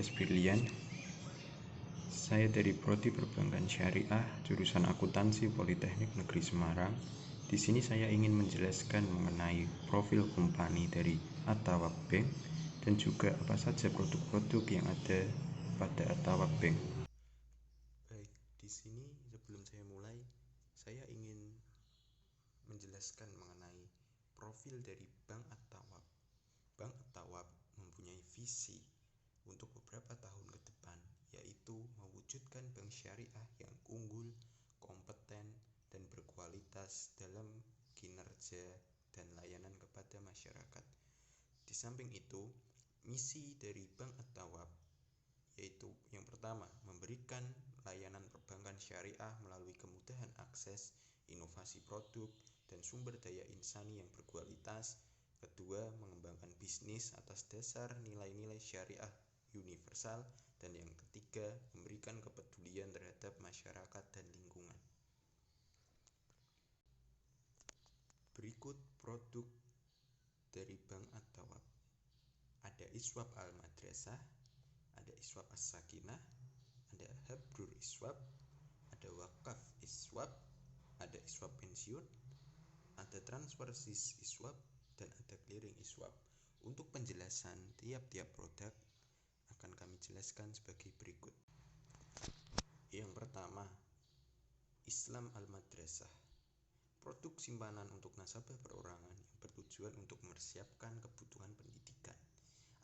Andreas Brilian. Saya dari Prodi Perbankan Syariah, jurusan Akuntansi Politeknik Negeri Semarang. Di sini saya ingin menjelaskan mengenai profil kompani dari At-Tawwab Bank dan juga apa saja produk-produk yang ada pada At-Tawwab Bank. Baik, di sini sebelum saya mulai, saya ingin menjelaskan mengenai profil dari Bank At-Tawwab. Bank At-Tawwab mempunyai visi untuk beberapa tahun ke depan, yaitu mewujudkan bank syariah yang unggul, kompeten, dan berkualitas dalam kinerja dan layanan kepada masyarakat. Di samping itu, misi dari Bank At-Tawwab yaitu yang pertama, memberikan layanan perbankan syariah melalui kemudahan akses, inovasi produk, dan sumber daya insani yang berkualitas. Kedua, mengembangkan bisnis atas dasar nilai-nilai syariah universal. Dan yang ketiga, memberikan kepedulian terhadap masyarakat dan lingkungan. Berikut produk dari Bank At-Tawwab. Ada Iswab Al-Madrasah, ada Iswab As-Sakinah, ada Habrur Iswab, ada Wakaf Iswab, ada Iswab Pensiun, ada Transfer Iswab, dan ada Clearing Iswab. Untuk penjelasan tiap-tiap produk akan kami jelaskan sebagai berikut. Yang pertama, Islam Al-Madrasah, produk simpanan untuk nasabah perorangan yang bertujuan untuk mempersiapkan kebutuhan pendidikan.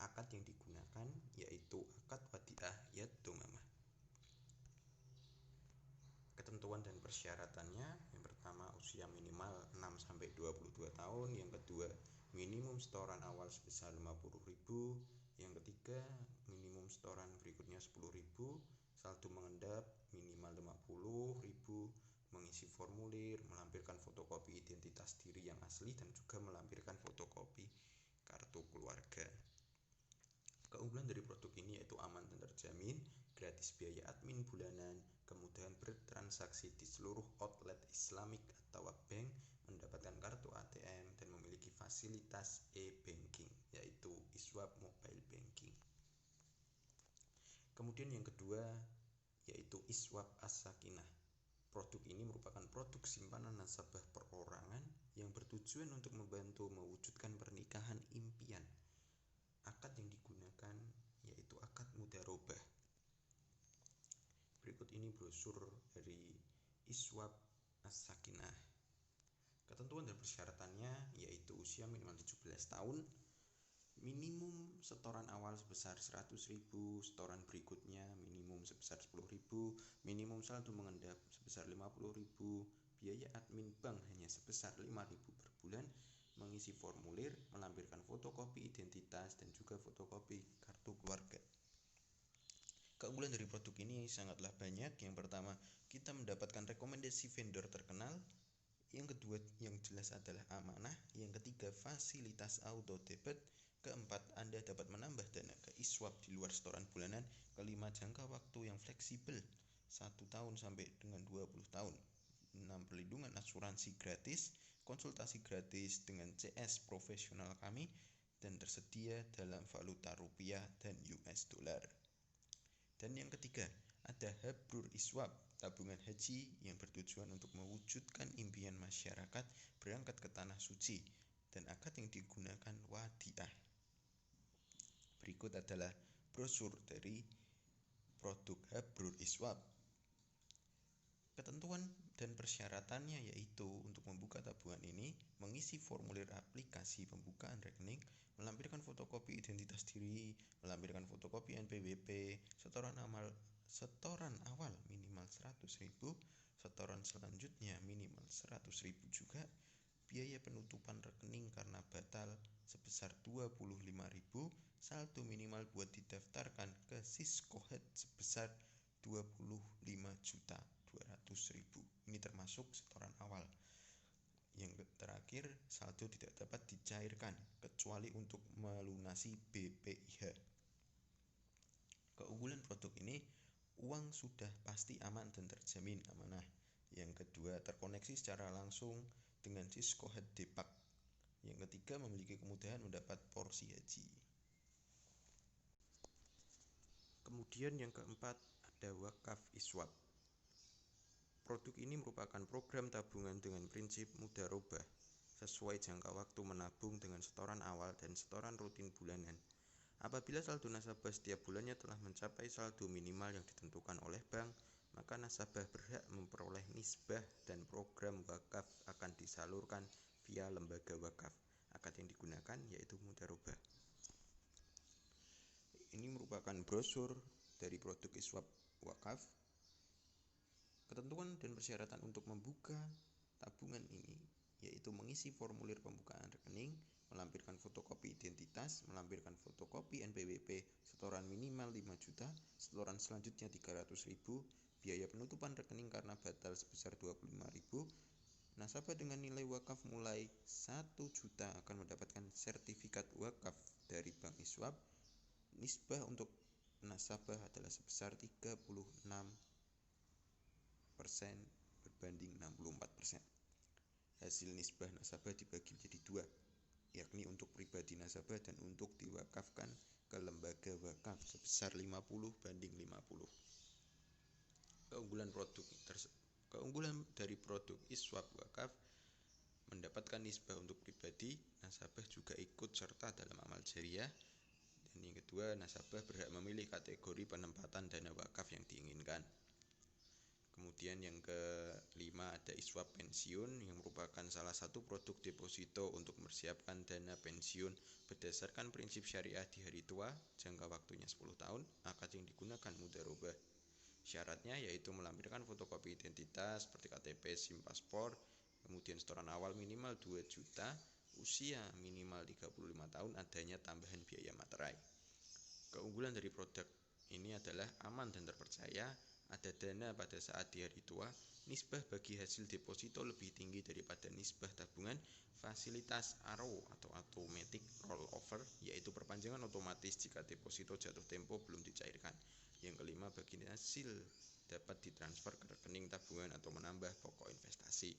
Akad yang digunakan yaitu akad wadiah yad domamah. Ketentuan dan persyaratannya, yang pertama usia minimal 6-22 tahun, yang kedua minimum setoran awal sebesar 50.000, yang ketiga minimum setoran berikutnya 10.000, saldo mengendap minimal 50.000, mengisi formulir, melampirkan fotokopi identitas diri yang asli dan juga melampirkan fotokopi kartu keluarga. Keunggulan dari produk ini yaitu aman dan terjamin, gratis biaya admin bulanan, kemudahan bertransaksi di seluruh outlet Islamik At-Tawwab Bank, mendapatkan kartu ATM, dan memiliki fasilitas e-banking yaitu Iswab Mobile Banking. Kemudian yang kedua yaitu Iswab As-Sakinah. Produk ini merupakan produk simpanan nasabah perorangan yang bertujuan untuk membantu mewujudkan pernikahan impian. Akad yang digunakan yaitu akad mudharobah. Berikut ini brosur dari Iswab As-Sakinah. Ketentuan dan persyaratannya yaitu usia minimal 17 tahun, minimum setoran awal sebesar 100.000, setoran berikutnya minimum sebesar 10.000, minimum saldo mengendap sebesar 50.000, biaya admin bank hanya sebesar 5.000 per bulan, mengisi formulir, melampirkan fotokopi identitas dan juga fotokopi kartu keluarga. Keunggulan dari produk ini sangatlah banyak. Yang pertama, kita mendapatkan rekomendasi vendor terkenal. Yang kedua, yang jelas adalah amanah. Yang ketiga, fasilitas auto debit. Keempat, Anda dapat menambah dana ke Iswab di luar setoran bulanan. Kelima, jangka waktu yang fleksibel 1 tahun sampai dengan 20 tahun. 6, perlindungan asuransi gratis, konsultasi gratis dengan CS profesional kami, dan tersedia dalam valuta rupiah dan US dollar. Dan yang ketiga, ada Habrur Iswab, tabungan haji yang bertujuan untuk mewujudkan impian masyarakat berangkat ke tanah suci, dan akad yang digunakan wadiah. Berikut adalah brosur dari produk Habrur Iswab. Ketentuan dan persyaratannya yaitu untuk membuka tabungan ini, mengisi formulir aplikasi pembukaan rekening, melampirkan fotokopi identitas diri, melampirkan fotokopi NPWP, setoran awal minimal 100.000, setoran selanjutnya minimal 100.000 juga, biaya penutupan rekening karena batal sebesar 25.000, saldo minimal buat didaftarkan ke Siskohet sebesar 25.200.000. Ini termasuk setoran awal. Yang terakhir, saldo tidak dapat dicairkan kecuali untuk melunasi BPIH. Keunggulan produk ini, uang sudah pasti aman dan terjamin amanah. Yang kedua, terkoneksi secara langsung dengan Siskohet Depak. Yang ketiga, memiliki kemudahan mendapat porsi haji. Kemudian yang keempat ada wakaf iswap. Produk ini merupakan program tabungan dengan prinsip mudharobah sesuai jangka waktu menabung dengan setoran awal dan setoran rutin bulanan. Apabila saldo nasabah setiap bulannya telah mencapai saldo minimal yang ditentukan oleh bank, maka nasabah berhak memperoleh nisbah dan program wakaf akan disalurkan via lembaga wakaf. Akad yang digunakan yaitu mudharobah. Ini merupakan brosur dari produk iswap wakaf. Ketentuan dan persyaratan untuk membuka tabungan ini yaitu mengisi formulir pembukaan rekening, melampirkan fotokopi identitas, melampirkan fotokopi NPWP, setoran minimal 5 juta, setoran selanjutnya 300.000, biaya penutupan rekening karena batal sebesar 25.000. Nasabah dengan nilai wakaf mulai 1 juta akan mendapatkan sertifikat wakaf dari Bank Iswap. Nisbah untuk nasabah adalah sebesar 36% berbanding 64%. Hasil nisbah nasabah dibagi menjadi dua, yakni untuk pribadi nasabah dan untuk diwakafkan ke lembaga wakaf sebesar 50/50. Keunggulan dari produk iswap wakaf: mendapatkan nisbah untuk pribadi, nasabah juga ikut serta dalam amal jariah. Dan yang kedua, nasabah berhak memilih kategori penempatan dana wakaf yang diinginkan. Kemudian yang kelima ada iswap pensiun, yang merupakan salah satu produk deposito untuk mempersiapkan dana pensiun berdasarkan prinsip syariah di hari tua, jangka waktunya 10 tahun, akad yang digunakan mudharobah. Syaratnya yaitu melampirkan fotokopi identitas seperti KTP, SIM, paspor, kemudian setoran awal minimal 2 juta, usia minimal 35 tahun, adanya tambahan biaya materai. Keunggulan dari produk ini adalah aman dan terpercaya, ada dana pada saat di hari tua, nisbah bagi hasil deposito lebih tinggi daripada nisbah tabungan, fasilitas ARO atau automatic rollover, yaitu perpanjangan otomatis jika deposito jatuh tempo belum dicairkan. Yang kelima, bagi hasil dapat ditransfer ke rekening tabungan atau menambah pokok investasi.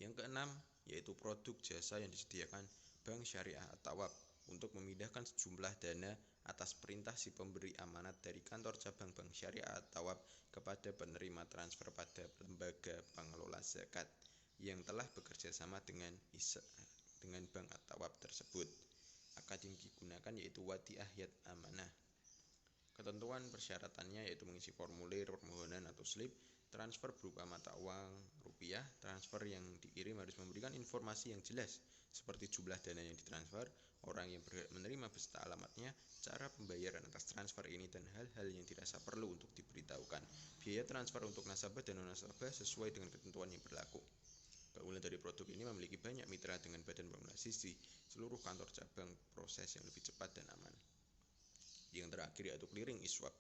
Yang keenam, yaitu produk jasa yang disediakan Bank Syariah At-Thawab untuk memindahkan sejumlah dana atas perintah si pemberi amanat dari kantor cabang Bank Syariah At-Thawab kepada penerima transfer pada lembaga pengelola zakat yang telah bekerja sama dengan Bank At-Thawab tersebut. Akad yang digunakan yaitu wadiah yad amanah. Ketentuan persyaratannya yaitu mengisi formulir permohonan atau slip, transfer berupa mata uang rupiah, transfer yang dikirim harus memberikan informasi yang jelas seperti jumlah dana yang ditransfer, orang yang berhak menerima beserta alamatnya, cara pembayaran atas transfer ini, dan hal-hal yang dirasa perlu untuk diberitahukan. Biaya transfer untuk nasabah dan non-nasabah sesuai dengan ketentuan yang berlaku. Keunggulan dari produk ini memiliki banyak mitra dengan badan formulasi di seluruh kantor cabang, proses yang lebih cepat dan aman. Yang terakhir yaitu clearing iswap.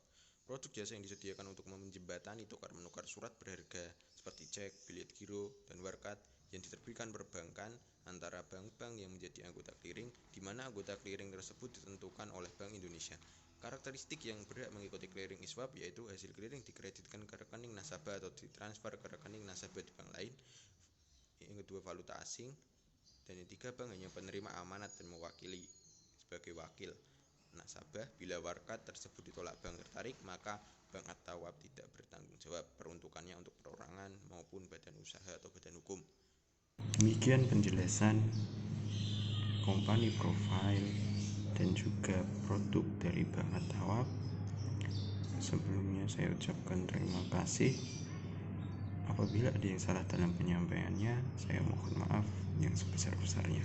Produk jasa yang disediakan untuk menjembatani tukar-menukar surat berharga seperti cek, bilet giro, dan warkat yang diterbitkan perbankan antara bank-bank yang menjadi anggota clearing, di mana anggota clearing tersebut ditentukan oleh Bank Indonesia. Karakteristik yang berhak mengikuti clearing iswap yaitu hasil clearing dikreditkan ke rekening nasabah atau ditransfer ke rekening nasabah di bank lain. Yang kedua, valuta asing. Dan yang tiga, bank hanya penerima amanat dan mewakili sebagai wakil nasabah. Bila warkat tersebut ditolak bank tertarik, maka Bank At-Thawab tidak bertanggung jawab, peruntukannya untuk perorangan maupun badan usaha atau badan hukum. Demikian penjelasan company profile dan juga produk dari Bank At-Thawab. Sebelumnya saya ucapkan terima kasih. Apabila ada yang salah dalam penyampaiannya, saya mohon maaf yang sebesar-besarnya.